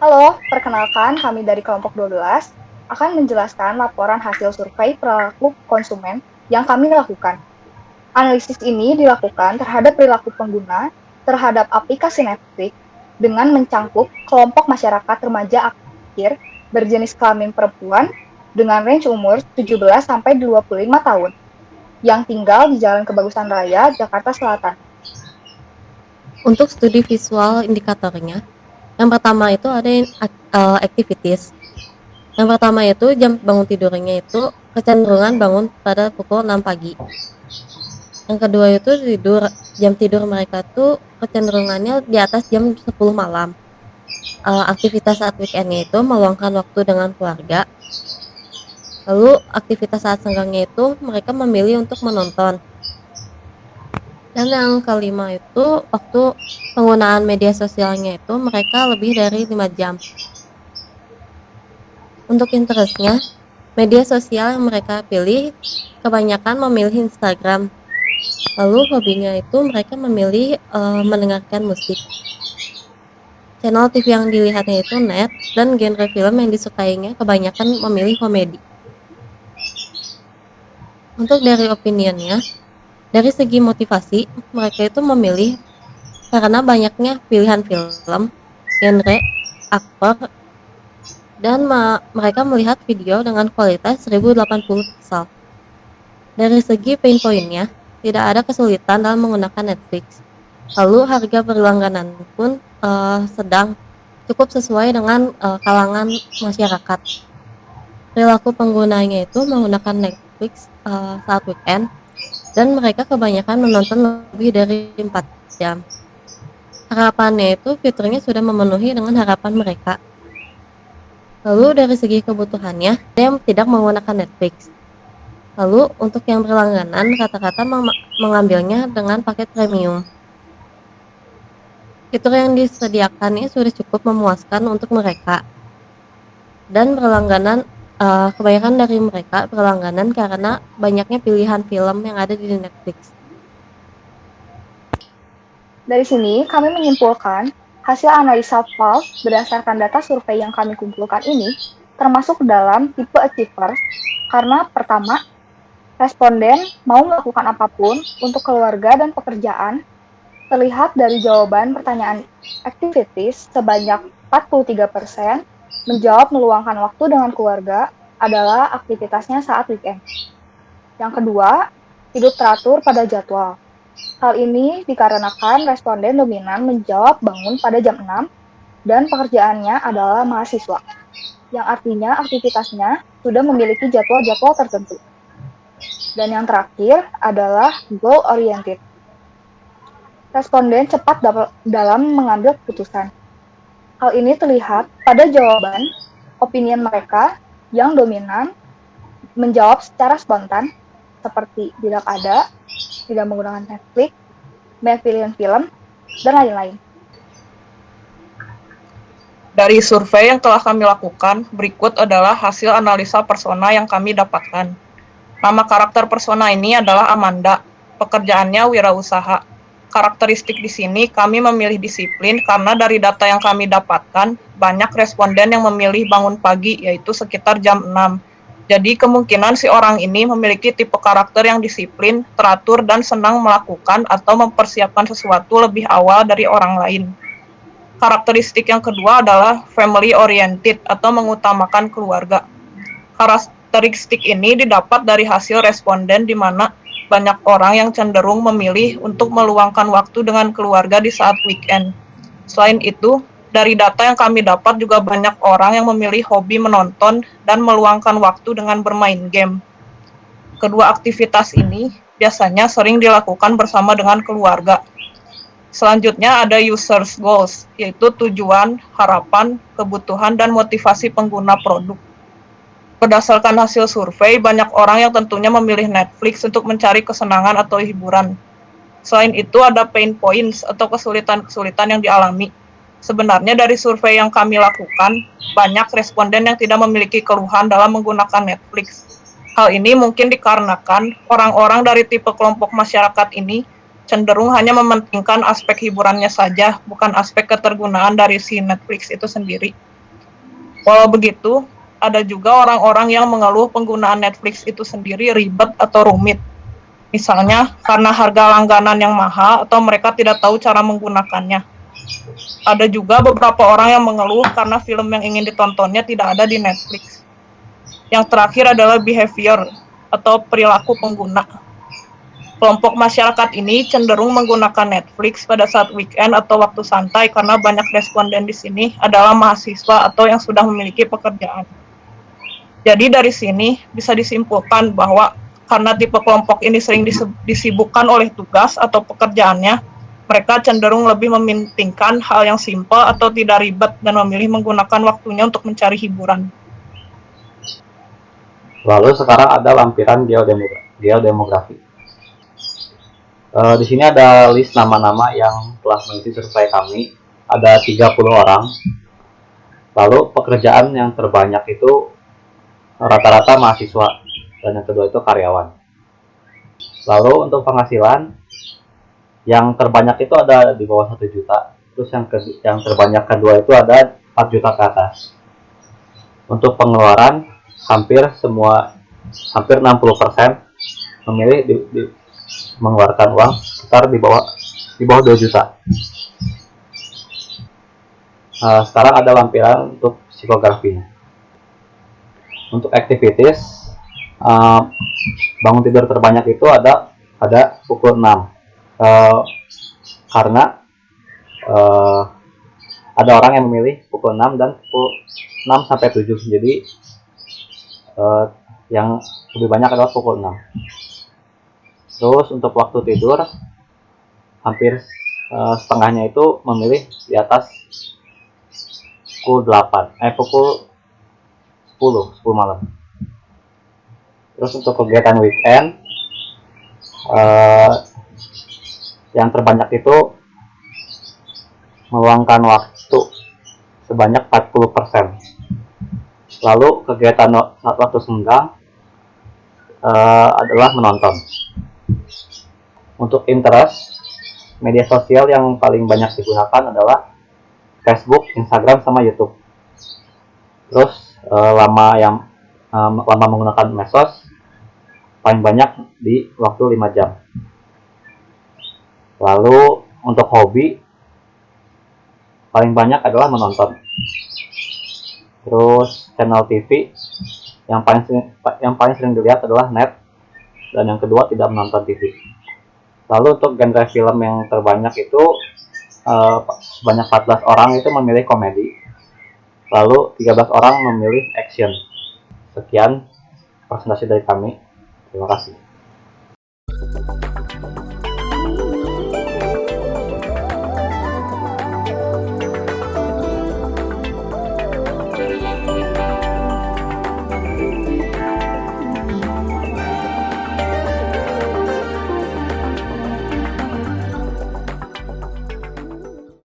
Halo, perkenalkan kami dari kelompok 12 akan menjelaskan laporan hasil survei perilaku konsumen yang kami lakukan. Analisis ini dilakukan terhadap perilaku pengguna terhadap aplikasi Netflix dengan mencangkup kelompok masyarakat remaja akhir berjenis kelamin perempuan dengan range umur 17 sampai 25 tahun yang tinggal di Jalan Kebagusan Raya, Jakarta Selatan. Untuk studi visual indikatornya, yang pertama itu ada activities. Yang pertama itu jam bangun tidurnya itu kecenderungan bangun pada pukul 6 pagi. Yang kedua itu jam tidur mereka tuh kecenderungannya di atas jam 10 malam. Aktivitas saat weekendnya itu meluangkan waktu dengan keluarga. Lalu aktivitas saat senggangnya itu mereka memilih untuk menonton. Dan yang kelima itu waktu penggunaan media sosialnya itu mereka lebih dari 5 jam. Untuk interestnya, media sosial yang mereka pilih kebanyakan memilih Instagram. Lalu hobinya itu mereka memilih mendengarkan musik. Channel TV yang dilihatnya itu net dan genre film yang disukainya kebanyakan memilih komedi. Untuk dari opinionnya, dari segi motivasi, mereka itu memilih karena banyaknya pilihan film, genre, aktor, dan mereka melihat video dengan kualitas 1080 pixel. Dari segi pain point-nya, tidak ada kesulitan dalam menggunakan Netflix. Lalu harga berlangganan pun sedang cukup sesuai dengan kalangan masyarakat. Perilaku penggunanya itu menggunakan Netflix saat weekend dan mereka kebanyakan menonton lebih dari 4 jam. Harapannya itu fiturnya sudah memenuhi dengan harapan mereka. Lalu dari segi kebutuhannya, ada yang tidak menggunakan Netflix. Lalu untuk yang berlangganan rata-rata mengambilnya dengan paket premium. Fitur yang disediakan ini sudah cukup memuaskan untuk mereka. Dan berlangganan kebanyakan dari mereka berlangganan karena banyaknya pilihan film yang ada di Netflix. Dari sini, kami menyimpulkan hasil analisa pulse berdasarkan data survei yang kami kumpulkan ini termasuk dalam tipe achievers karena pertama, responden mau melakukan apapun untuk keluarga dan pekerjaan terlihat dari jawaban pertanyaan activities sebanyak 43% menjawab meluangkan waktu dengan keluarga adalah aktivitasnya saat weekend. Yang kedua, hidup teratur pada jadwal. Hal ini dikarenakan responden dominan menjawab bangun pada jam 6 dan pekerjaannya adalah mahasiswa, yang artinya aktivitasnya sudah memiliki jadwal-jadwal tertentu. Dan yang terakhir adalah goal oriented. Responden cepat dalam mengambil keputusan. Hal ini terlihat pada jawaban opinion mereka yang dominan menjawab secara spontan, seperti tidak ada, tidak menggunakan Netflix, pilihan film, dan lain-lain. Dari survei yang telah kami lakukan, berikut adalah hasil analisa persona yang kami dapatkan. Nama karakter persona ini adalah Amanda. Pekerjaannya wirausaha. Karakteristik di sini kami memilih disiplin karena dari data yang kami dapatkan, banyak responden yang memilih bangun pagi, yaitu sekitar jam 6. Jadi kemungkinan si orang ini memiliki tipe karakter yang disiplin, teratur, dan senang melakukan atau mempersiapkan sesuatu lebih awal dari orang lain. Karakteristik yang kedua adalah family oriented atau mengutamakan keluarga. Karakteristik ini didapat dari hasil responden di mana banyak orang yang cenderung memilih untuk meluangkan waktu dengan keluarga di saat weekend. Selain itu, dari data yang kami dapat juga banyak orang yang memilih hobi menonton dan meluangkan waktu dengan bermain game. Kedua aktivitas ini biasanya sering dilakukan bersama dengan keluarga. Selanjutnya ada users goals, yaitu tujuan, harapan, kebutuhan, dan motivasi pengguna produk. Berdasarkan hasil survei, banyak orang yang tentunya memilih Netflix untuk mencari kesenangan atau hiburan. Selain itu ada pain points atau kesulitan-kesulitan yang dialami. Sebenarnya dari survei yang kami lakukan, banyak responden yang tidak memiliki keluhan dalam menggunakan Netflix. Hal ini mungkin dikarenakan orang-orang dari tipe kelompok masyarakat ini cenderung hanya mementingkan aspek hiburannya saja, bukan aspek ketergunaan dari si Netflix itu sendiri. Walau begitu, ada juga orang-orang yang mengeluh penggunaan Netflix itu sendiri ribet atau rumit. Misalnya, karena harga langganan yang mahal atau mereka tidak tahu cara menggunakannya. Ada juga beberapa orang yang mengeluh karena film yang ingin ditontonnya tidak ada di Netflix. Yang terakhir adalah behavior atau perilaku pengguna. Kelompok masyarakat ini cenderung menggunakan Netflix pada saat weekend atau waktu santai karena banyak responden di sini adalah mahasiswa atau yang sudah memiliki pekerjaan. Jadi dari sini bisa disimpulkan bahwa karena tipe kelompok ini sering disibukkan oleh tugas atau pekerjaannya, mereka cenderung lebih mementingkan hal yang simpel atau tidak ribet dan memilih menggunakan waktunya untuk mencari hiburan. Lalu sekarang ada lampiran geodemografi. Di sini ada list nama-nama yang telah mengisi survei kami. Ada 30 orang. Lalu pekerjaan yang terbanyak itu rata-rata mahasiswa dan yang kedua itu karyawan. Lalu untuk penghasilan yang terbanyak itu ada di bawah 1 juta. Terus yang terbanyak kedua itu ada 4 juta ke atas. Untuk pengeluaran hampir 60% memilih mengeluarkan uang sekitar di bawah 2 juta. Sekarang ada lampiran untuk psikografinya. Untuk activities, bangun tidur terbanyak itu ada pukul 6. Karena ada orang yang memilih pukul 6 dan pukul 6 sampai 7. Jadi yang lebih banyak adalah pukul 6. Terus untuk waktu tidur hampir setengahnya itu memilih di atas pukul 10 malam. Terus untuk kegiatan weekend yang terbanyak itu meluangkan waktu sebanyak 40%. Lalu kegiatan saat waktu senggang adalah menonton. Untuk interest, media sosial yang paling banyak digunakan adalah Facebook, Instagram, sama YouTube. Terus lama menggunakan medsos paling banyak di waktu 5 jam. Lalu untuk hobi paling banyak adalah menonton. Terus channel TV yang paling sering dilihat adalah net, dan yang kedua tidak menonton TV. Lalu untuk genre film yang terbanyak itu sebanyak 14 orang itu memilih komedi. Lalu 13 orang memilih action. Sekian presentasi dari kami. Terima kasih.